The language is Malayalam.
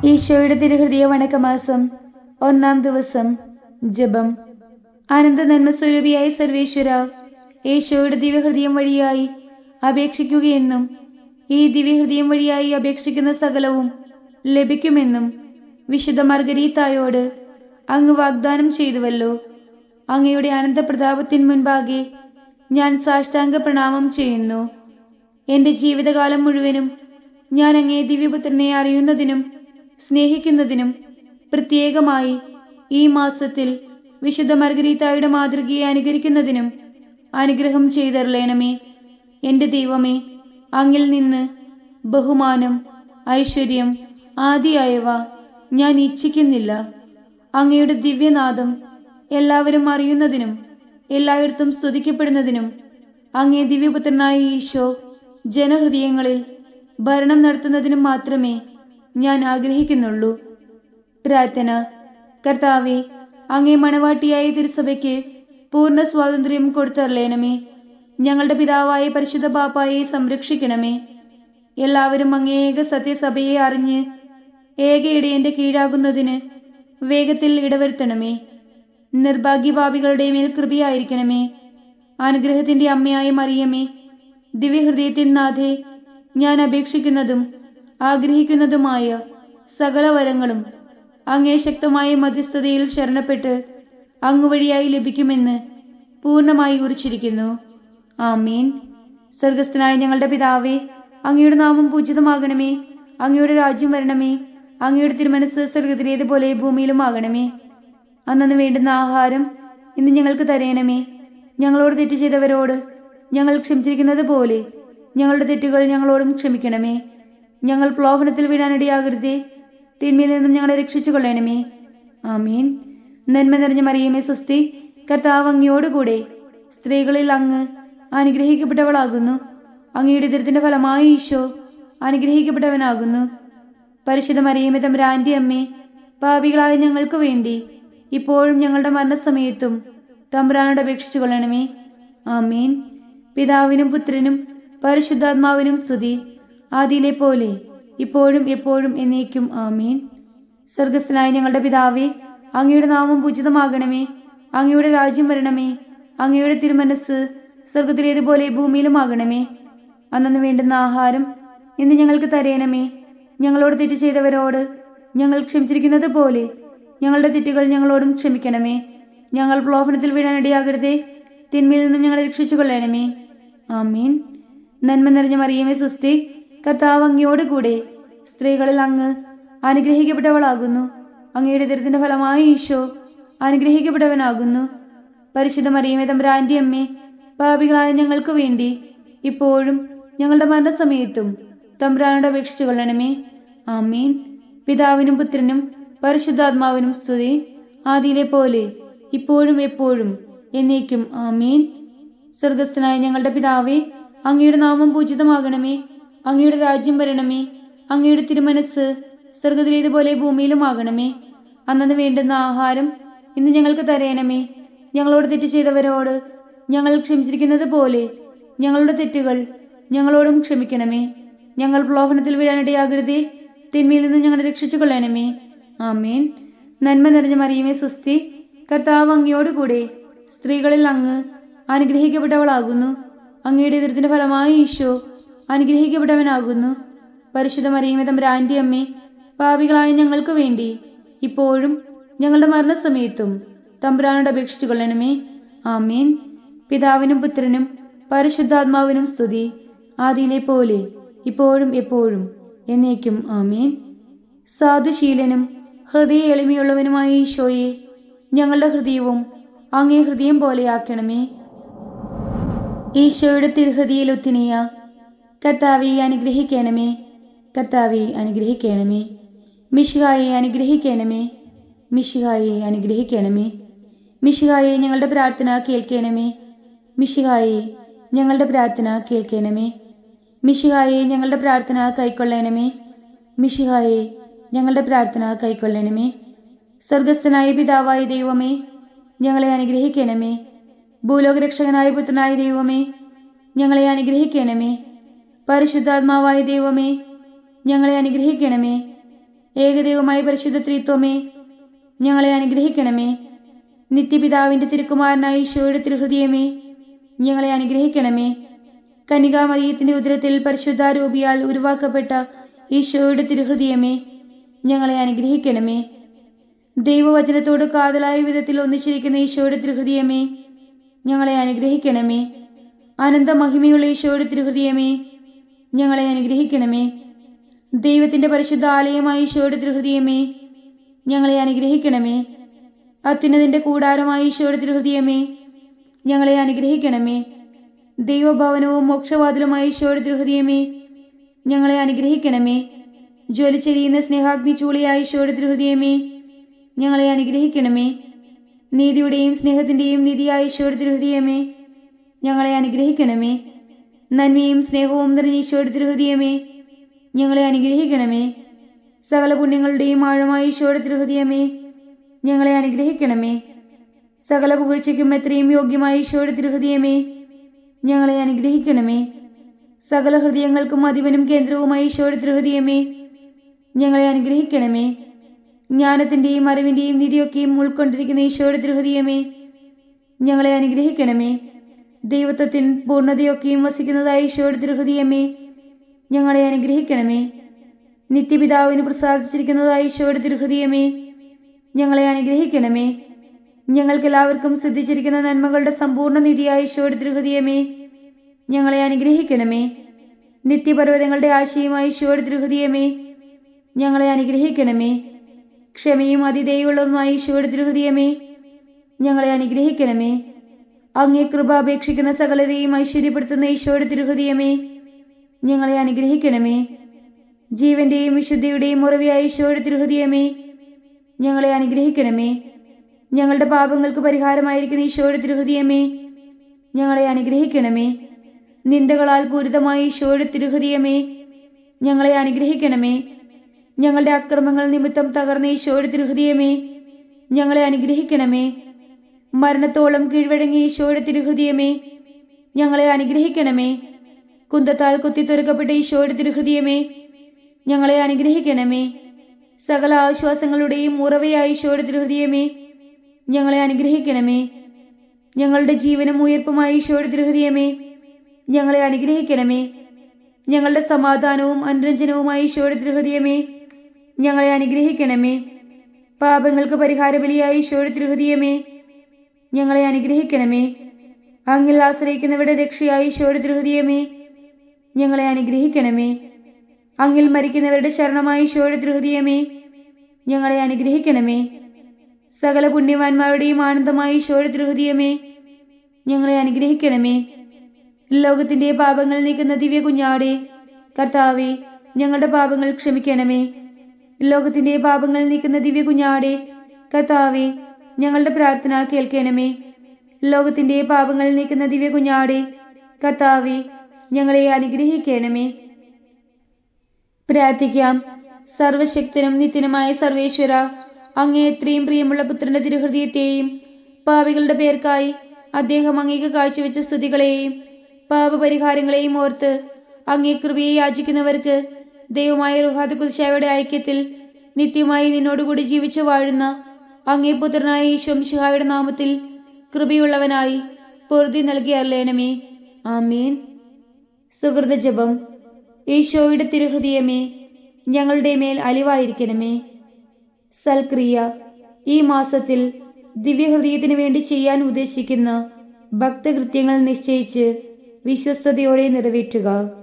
ഈശോയുടെ തിരുഹൃദയ വണക്കമാസം 1-ാം ദിവസം. ജപം. അനന്ത നന്മസ്വരൂപിയായ സർവേശ്വര, ഈശോയുടെ ദിവ്യഹൃദയം വഴിയായി അപേക്ഷിക്കുകയെന്നും ഈ ദിവ്യഹൃദയം വഴിയായി അപേക്ഷിക്കുന്ന സകലവും ലഭിക്കുമെന്നും വിശുദ്ധ മർഗരീത്തായോട് അങ്ങ് വാഗ്ദാനം ചെയ്തുവല്ലോ. അങ്ങയുടെ അനന്ത പ്രതാപത്തിൻ മുൻപാകെ ഞാൻ സാഷ്ടാംഗ പ്രണാമം ചെയ്യുന്നു. എന്റെ ജീവിതകാലം മുഴുവനും ഞാൻ അങ്ങേ ദിവ്യപുത്രനെ അറിയുന്നതിനും സ്നേഹിക്കുന്നതിനും പ്രത്യേകമായി ഈ മാസത്തിൽ വിശുദ്ധ മർഗരീത്തായുടെ മാതൃകയെ അനുകരിക്കുന്നതിനും അനുഗ്രഹം ചെയ്തരുളേണമേ. എന്റെ ദൈവമേ, അങ്ങിൽ നിന്ന് ബഹുമാനം, ഐശ്വര്യം ആദിയായവ ഞാൻ ഇച്ഛിക്കുന്നില്ല. അങ്ങയുടെ ദിവ്യനാദം എല്ലാവരും അറിയുന്നതിനും എല്ലായിടത്തും സ്തുതിക്കപ്പെടുന്നതിനും അങ്ങേ ദിവ്യപുത്രനായ ഈശോ ജനഹൃദയങ്ങളിൽ ഭരണം നടത്തുന്നതിനും മാത്രമേ ഞാൻ ആഗ്രഹിക്കുന്നുള്ളൂ. പ്രാർത്ഥന. കർത്താവെ, അങ്ങേ മണവാട്ടിയായ തിരുസഭയ്ക്ക് പൂർണ്ണ സ്വാതന്ത്ര്യം കൊടുത്തരളേണമേ. ഞങ്ങളുടെ പിതാവായ പരിശുദ്ധ പാപ്പായെ സംരക്ഷിക്കണമേ. എല്ലാവരും അങ്ങേ ഏക സത്യസഭയെ അറിഞ്ഞ് ഏക ഇടയന്റെ കീഴാകുന്നതിന് വേഗത്തിൽ ഇടവരുത്തണമേ. നിർഭാഗ്യപാപികളുടെ മേൽ കൃപയായിരിക്കണമേ. അനുഗ്രഹത്തിന്റെ അമ്മയായ മറിയമേ, ദിവ്യഹൃദയത്തിൻ നാഥേ, ഞാൻ അപേക്ഷിക്കുന്നതും ആഗ്രഹിക്കുന്നതുമായ സകല വരങ്ങളും അങ്ങേ ശക്തമായ മധ്യസ്ഥതയിൽ ശരണപ്പെട്ട് അങ്ങുവഴിയായി ലഭിക്കുമെന്ന് പൂർണ്ണമായി ഉറച്ചിരിക്കുന്നു. ആമീൻ. സ്വർഗസ്ഥനായ ഞങ്ങളുടെ പിതാവേ, അങ്ങയുടെ നാമം പൂജിതമാകണമേ. അങ്ങയുടെ രാജ്യം വരണമേ. അങ്ങയുടെ തിരുമനസ് സ്വർഗത്തിലേതുപോലെ ഭൂമിയിലും ആകണമേ. അന്നു വേണ്ടുന്ന ആഹാരം ഇന്ന് ഞങ്ങൾക്ക് തരയണമേ. ഞങ്ങളോട് തെറ്റ് ചെയ്തവരോട് ഞങ്ങൾ ക്ഷമിച്ചിരിക്കുന്നത് പോലെ ഞങ്ങളുടെ തെറ്റുകൾ ഞങ്ങളോടും ക്ഷമിക്കണമേ. ഞങ്ങൾ പ്രലോഭനത്തിൽ വീഴാനിടയാകരുതേ, തിന്മയിൽ നിന്നും ഞങ്ങളെ രക്ഷിച്ചു കൊള്ളണമേ. ആമീൻ. നന്മ നിറഞ്ഞ മറിയമേ സ്വസ്തി, കർത്താവ് അങ്ങയോടുകൂടെ സ്ത്രീകളിൽ അങ്ങ് അനുഗ്രഹിക്കപ്പെട്ടവളാകുന്നു. അങ്ങയുടെ ഉദരത്തിന്റെ ഫലമായ ഈശോ അനുഗ്രഹിക്കപ്പെട്ടവനാകുന്നു. പരിശുദ്ധ മറിയമേ, തമ്പുരാന്റെ അമ്മേ, പാപികളായ ഞങ്ങൾക്ക് വേണ്ടി ഇപ്പോഴും ഞങ്ങളുടെ മരണസമയത്തും തമ്പുരാനോട് അപേക്ഷിച്ചു കൊള്ളണമേ. ആമീൻ. പിതാവിനും പുത്രനും പരിശുദ്ധാത്മാവിനും സ്തുതി, ആദിയിലെ പോലെ ഇപ്പോഴും എപ്പോഴും എന്നേക്കും. ആമീൻ. സ്വർഗസ്ഥനായ ഞങ്ങളുടെ പിതാവേ, അങ്ങയുടെ നാമം പൂജിതമാകണമേ. അങ്ങയുടെ രാജ്യം വരണമേ. അങ്ങയുടെ തിരുമനസ് സ്വർഗത്തിലേതുപോലെ ഭൂമിയിലും ആകണമേ. അന്നു വേണ്ടുന്ന ആഹാരം ഇന്ന് ഞങ്ങൾക്ക് തരയണമേ. ഞങ്ങളോട് തെറ്റ് ചെയ്തവരോട് ഞങ്ങൾ ക്ഷമിച്ചിരിക്കുന്നത് പോലെ ഞങ്ങളുടെ തെറ്റുകൾ ഞങ്ങളോടും ക്ഷമിക്കണമേ. ഞങ്ങൾ പ്രലോഭനത്തിൽ വീഴാനിടയാകരുതേ, തിന്മയിൽ നിന്നും ഞങ്ങളെ രക്ഷിച്ചു കൊള്ളണമേ. ആമീൻ. നന്മ നിറഞ്ഞ മറിയമേ സ്വസ്തി, കർത്താവ് അങ്ങയോട് കൂടെ സ്ത്രീകളിൽ അങ്ങ് അനുഗ്രഹിക്കപ്പെട്ടവളാകുന്നു. അങ്ങയുടെ ഉദരത്തിന്റെ ഫലമായ ഈശോ അനുഗ്രഹിക്കപ്പെട്ടവനാകുന്നു. പരിശുദ്ധ മറിയമേ, തമ്പുരാന്റെ അമ്മേ, പാപികളായ ഞങ്ങൾക്ക് വേണ്ടി ഇപ്പോഴും ഞങ്ങളുടെ മരണസമയത്തും തമ്പുരാനോട് അപേക്ഷിച്ചു കൊള്ളണമേ. ആമീൻ. പിതാവിനും പുത്രനും പരിശുദ്ധാത്മാവിനും സ്തുതി, ആദിയിലെ പോലെ ഇപ്പോഴും എപ്പോഴും എന്നേക്കും. ആമീൻ. സ്വർഗസ്ഥനായ ഞങ്ങളുടെ പിതാവേ, അങ്ങയുടെ നാമം പൂജിതമാകണമേ. അങ്ങയുടെ രാജ്യം വരണമേ. അങ്ങയുടെ തിരുമനസ് സ്വർഗത്തിലേതുപോലെ ഭൂമിയിലും ആകണമേ. അന്നു വേണ്ടുന്ന ആഹാരം ഇന്ന് ഞങ്ങൾക്ക് തരയണമേ. ഞങ്ങളോട് തെറ്റ് ചെയ്തവരോട് ഞങ്ങൾ ക്ഷമിച്ചിരിക്കുന്നത് പോലെ ഞങ്ങളുടെ തെറ്റുകൾ ഞങ്ങളോടും ക്ഷമിക്കണമേ. ഞങ്ങൾ പ്രലോഭനത്തിൽ വീഴാനിടയാകരുതേ, തിന്മയിൽ നിന്ന് ഞങ്ങളെ രക്ഷിച്ചു കൊള്ളണമേ. ആമേൻ. നന്മ നിറഞ്ഞ മറിയമേ സ്വസ്തി, കർത്താവ് അങ്ങയോടുകൂടെ സ്ത്രീകളിൽ അങ്ങ് അനുഗ്രഹിക്കപ്പെട്ടവളാകുന്നു. അങ്ങയുടെ ഉദരത്തിന്റെ ഫലമായ ഈശോ അനുഗ്രഹിക്കപ്പെട്ടവനാകുന്നു. പരിശുദ്ധ മറിയമേ, തമ്പുരാന്റെ അമ്മേ, പാപികളായ ഞങ്ങൾക്ക് വേണ്ടി ഇപ്പോഴും ഞങ്ങളുടെ മരണസമയത്തും തമ്പുരാനോട് അപേക്ഷിച്ചു കൊള്ളണമേ. ആമേൻ. പിതാവിനും പുത്രനും പരിശുദ്ധാത്മാവിനും സ്തുതി, ആദിയിലെ പോലെ ഇപ്പോഴും എപ്പോഴും എന്നേക്കും. ആമേൻ. സാധുശീലനും ഹൃദയ എളിമയുള്ളവനുമായ ഈശോയെ, ഞങ്ങളുടെ ഹൃദയവും അങ്ങേ ഹൃദയം പോലെയാക്കണമേ. ഈശോയുടെ തിരുഹൃദയ ഉത്തിനിയ കർത്താവെ അനുഗ്രഹിക്കണമേ. കർത്താവെ അനുഗ്രഹിക്കണമേ. മിശിഹായെ അനുഗ്രഹിക്കണമേ. മിശിഹായെ അനുഗ്രഹിക്കണമേ. മിശിഹായെ ഞങ്ങളുടെ പ്രാർത്ഥന കേൾക്കണമേ. മിശിഹായെ ഞങ്ങളുടെ പ്രാർത്ഥന കേൾക്കണമേ. മിശിഹായെ ഞങ്ങളുടെ പ്രാർത്ഥന കൈക്കൊള്ളണമേ. മിശിഹായെ ഞങ്ങളുടെ പ്രാർത്ഥന കൈക്കൊള്ളണമേ. സ്വർഗസ്ഥനായ പിതാവായ ദൈവമേ, ഞങ്ങളെ അനുഗ്രഹിക്കണമേ. ഭൂലോകരക്ഷകനായ പുത്രനായ ദൈവമേ, ഞങ്ങളെ അനുഗ്രഹിക്കണമേ. പരിശുദ്ധാത്മാവായ ദൈവമേ, ഞങ്ങളെ അനുഗ്രഹിക്കണമേ. ഏകദൈവമായ പരിശുദ്ധ ത്രിത്വമേ, ഞങ്ങളെ അനുഗ്രഹിക്കണമേ. നിത്യപിതാവിന്റെ തിരുക്കുമാരനായ ഈശോയുടെ തിരുഹൃദയമേ, ഞങ്ങളെ അനുഗ്രഹിക്കണമേ. കന്യകാമറിയത്തിന്റെ ഉദരത്തിൽ പരിശുദ്ധാരൂപിയാൽ ഉരുവാക്കപ്പെട്ട ഈശോയുടെ തിരുഹൃദയമേ, ഞങ്ങളെ അനുഗ്രഹിക്കണമേ. ദൈവവചനത്തോട് കാതലായ വിധത്തിൽ ഒന്നിച്ചിരിക്കുന്ന ഈശോയുടെ തിരുഹൃദയമേ, ഞങ്ങളെ അനുഗ്രഹിക്കണമേ. അനന്ത മഹിമയുള്ള ഈശോയുടെ തിരുഹൃദയമേ, ഞങ്ങളെ അനുഗ്രഹിക്കണമേ. ദൈവത്തിന്റെ പരിശുദ്ധ ആലയമായ ഈശോയുടെ തിരുഹൃദയമേ, ഞങ്ങളെ അനുഗ്രഹിക്കണമേ. അത്യുന്നതിന്റെ കൂടാരമായ ഈശോയുടെ തിരുഹൃദയമേ, ഞങ്ങളെ അനുഗ്രഹിക്കണമേ. ദൈവഭവനവും മോക്ഷവാതിലുമായ ഈശോയുടെ തിരുഹൃദയമേ, ഞങ്ങളെ അനുഗ്രഹിക്കണമേ. ജ്വലിച്ചെരിയുന്ന സ്നേഹാഗ്നി ചൂളിയായ ഈശോയുടെ തിരുഹൃദയമേ, ഞങ്ങളെ അനുഗ്രഹിക്കണമേ. നീതിയുടെയും സ്നേഹത്തിന്റെയും നിധിയായ ഈശോയുടെ തിരുഹൃദയമേ, ഞങ്ങളെ അനുഗ്രഹിക്കണമേ. നന്മയും സ്നേഹവും നിറഞ്ഞ ഈശോയുടെ തിരുഹൃദയമേ, ഞങ്ങളെ അനുഗ്രഹിക്കണമേ. സകല പുണ്യങ്ങളുടെയും ആഴമായ ഈശോയുടെ തിരുഹൃദയമേ, ഞങ്ങളെ അനുഗ്രഹിക്കണമേ. സകല പുകഴ്ചയ്ക്കും എത്രയും യോഗ്യമായ ഈശോയുടെ തിരുഹൃദയമേ, ഞങ്ങളെ അനുഗ്രഹിക്കണമേ. സകല ഹൃദയങ്ങൾക്കും അധിപനും കേന്ദ്രവുമായ ഈശോയുടെ തിരുഹൃദയമേ, ഞങ്ങളെ അനുഗ്രഹിക്കണമേ. ജ്ഞാനത്തിന്റെയും അറിവിന്റെയും നിധിയൊക്കെയും ഉൾക്കൊണ്ടിരിക്കുന്ന ഈശോയുടെ തിരുഹൃദയമേ, ഞങ്ങളെ അനുഗ്രഹിക്കണമേ. ദൈവത്വത്തിൻ പൂർണ്ണതയൊക്കെയും വസിക്കുന്നതായ ഈശോയുടെ തിരുഹൃദയമേ, ഞങ്ങളെ അനുഗ്രഹിക്കണമേ. നിത്യപിതാവിന് പ്രസാദിച്ചിരിക്കുന്നതായ ഈശോയുടെ തിരുഹൃദയമേ, ഞങ്ങളെ അനുഗ്രഹിക്കണമേ. ഞങ്ങൾക്കെല്ലാവർക്കും സിദ്ധിച്ചിരിക്കുന്ന നന്മകളുടെ സമ്പൂർണ്ണ നിധിയായ ഈശോയുടെ തിരുഹൃദയമേ, ഞങ്ങളെ അനുഗ്രഹിക്കണമേ. നിത്യപർവ്വതങ്ങളുടെ ആശയമായ ഈശോയുടെ തിരുഹൃദയമേ, ഞങ്ങളെ അനുഗ്രഹിക്കണമേ. ക്ഷമയും അതിദയുള്ളതുമായ ഈശോയുടെ തിരുഹൃദയമേ, ഞങ്ങളെ അനുഗ്രഹിക്കണമേ. അങ്ങേ കൃപ അപേക്ഷിക്കുന്ന സകലരെയും ഐശ്വര്യപ്പെടുത്തുന്ന ഈശോയുടെ തിരുഹൃദയമേ, ഞങ്ങളെ അനുഗ്രഹിക്കണമേ. ജീവന്റെയും വിശുദ്ധിയുടെയും ഉറവിയായ ഈശോയുടെ തിരുഹൃദയമേ, ഞങ്ങളെ അനുഗ്രഹിക്കണമേ. ഞങ്ങളുടെ പാപങ്ങൾക്ക് പരിഹാരമായിരിക്കുന്ന ഈശോയുടെ തിരുഹൃദയമേ, ഞങ്ങളെ അനുഗ്രഹിക്കണമേ. നിന്ദകളാൽ പൂരിതമായ ഈശോയുടെ തിരുഹൃദയമേ, ഞങ്ങളെ അനുഗ്രഹിക്കണമേ. ഞങ്ങളുടെ അക്രമങ്ങൾ നിമിത്തം തകർന്ന ഈശോയുടെ തിരുഹൃദയമേ, ഞങ്ങളെ അനുഗ്രഹിക്കണമേ. മരണത്തോളം കീഴ്വഴങ്ങിയ ഈശോയുടെ തിരുഹൃദയമേ, ഞങ്ങളെ അനുഗ്രഹിക്കണമേ. കുന്തത്താൽ കുത്തിത്തുറക്കപ്പെട്ട ഈശോയുടെ തിരുഹൃദയമേ, ഞങ്ങളെ അനുഗ്രഹിക്കണമേ. സകല ആശ്വാസങ്ങളുടെയും ഉറവയായ ഈശോയുടെ തിരുഹൃദയമേ, ഞങ്ങളെ അനുഗ്രഹിക്കണമേ. ഞങ്ങളുടെ ജീവനും ഉയർപ്പുമായ ഈശോയുടെ തിരുഹൃദയമേ, ഞങ്ങളെ അനുഗ്രഹിക്കണമേ. ഞങ്ങളുടെ സമാധാനവും അനുരഞ്ജനവുമായ ഈശോയുടെ തിരുഹൃദയമേ, ഞങ്ങളെ അനുഗ്രഹിക്കണമേ. പാപങ്ങൾക്ക് പരിഹാരബലിയായ ഈശോയുടെ തിരുഹൃദയമേ, ഞങ്ങളെ അനുഗ്രഹിക്കണമേ. അങ്ങിൽ ആശ്രയിക്കുന്നവരുടെ രക്ഷയായ ഈശോയുടെ തിരുഹൃദയമേ, ഞങ്ങളെ അനുഗ്രഹിക്കണമേ. അങ്ങിൽ മരിക്കുന്നവരുടെ ശരണമായ ഈശോയുടെ തിരുഹൃദയമേ, ഞങ്ങളെ അനുഗ്രഹിക്കണമേ. സകല പുണ്യവാന്മാരുടെയും ആനന്ദമായ ഈശോയുടെ തിരുഹൃദയമേ, ഞങ്ങളെ അനുഗ്രഹിക്കണമേ. ലോകത്തിന്റെ പാപങ്ങൾ നീക്കുന്ന ദിവ്യ കുഞ്ഞാടേ, കർത്താവേ, ഞങ്ങളുടെ പാപങ്ങൾ ക്ഷമിക്കണമേ. ലോകത്തിന്റെ പാപങ്ങൾ നീക്കുന്ന ദിവ്യ കുഞ്ഞാടേ, കർത്താവേ, ഞങ്ങളുടെ പ്രാർത്ഥന കേൾക്കണമേ. ലോകത്തിന്റെ പാപങ്ങൾ നീക്കുന്ന ദിവ്യ കുഞ്ഞാടേ, കർത്താവേ, ഞങ്ങളെ അനുഗ്രഹിക്കണമേ. പ്രാർത്ഥിക്കാം. സർവശക്തനും നിത്യനുമായ സർവേശ്വര, അങ്ങേ എത്രയും പ്രിയമുള്ള പുത്രന്റെ തിരുഹൃദയത്തെയും പാപികളുടെ പേർക്കായി അദ്ദേഹം അങ്ങേക്ക് കാഴ്ചവെച്ച സ്തുതികളെയും പാപപരിഹാരങ്ങളെയും ഓർത്ത് അങ്ങേ കൃപയെ യാചിക്കുന്നവർക്ക് ദൈവമായ റുഹാദ് കുദ്ശായുടെ ഐക്യത്തിൽ നിത്യമായി നിന്നോടുകൂടി ജീവിച്ചു വാഴുന്ന അങ്ങേ പുത്രനായ ഈശോ മിശിഹായുടെ നാമത്തിൽ കൃപയുള്ളവനായി പൊറുതി നൽകി അരുളണമേ. ആമേൻ. സുഹൃത ജപം. ഈശോയുടെ തിരുഹൃദയമേ, ഞങ്ങളുടെ മേൽ അലിവായിരിക്കണമേ. സൽക്രിയ. ഈ മാസത്തിൽ ദിവ്യഹൃദയത്തിനു വേണ്ടി ചെയ്യാൻ ഉദ്ദേശിക്കുന്ന ഭക്തകൃത്യങ്ങൾ നിശ്ചയിച്ച് വിശ്വസ്തയോടെ നിറവേറ്റുക.